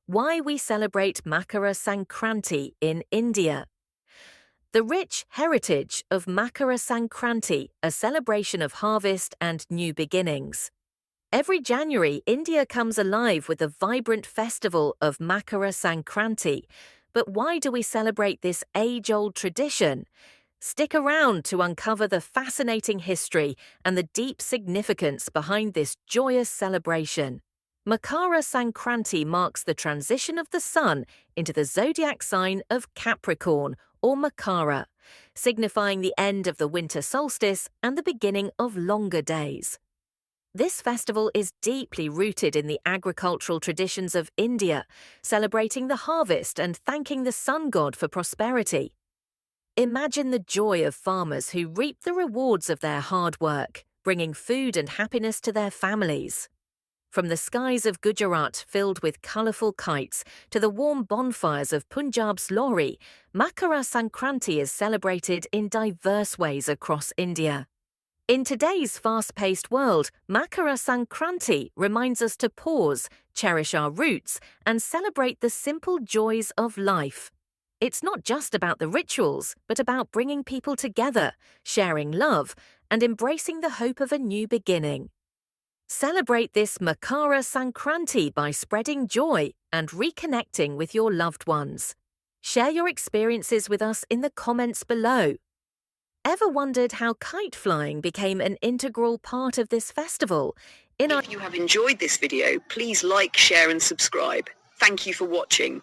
Why we celebrate Makara Sankranti in India. The rich heritage of Makara Sankranti, a celebration of harvest and new beginnings. Every January, India comes alive with the vibrant festival of Makara Sankranti. But why do we celebrate this age-old tradition? Stick around to uncover the fascinating history and the deep significance behind this joyous celebration. Makara Sankranti marks the transition of the sun into the zodiac sign of Capricorn, or Makara, signifying the end of the winter solstice and the beginning of longer days. This festival is deeply rooted in the agricultural traditions of India, celebrating the harvest and thanking the sun god for prosperity. Imagine the joy of farmers who reap the rewards of their hard work, bringing food and happiness to their families. From the skies of Gujarat filled with colourful kites to the warm bonfires of Punjab's Lohri, Makara Sankranti is celebrated in diverse ways across India. In today's fast-paced world, Makara Sankranti reminds us to pause, cherish our roots, and celebrate the simple joys of life. It's not just about the rituals, but about bringing people together, sharing love, and embracing the hope of a new beginning. Celebrate this Makara Sankranti by spreading joy and reconnecting with your loved ones. Share your experiences with us in the comments below. Ever wondered how kite flying became an integral part of this festival? If you have enjoyed this video, please like, share and subscribe. Thank you for watching.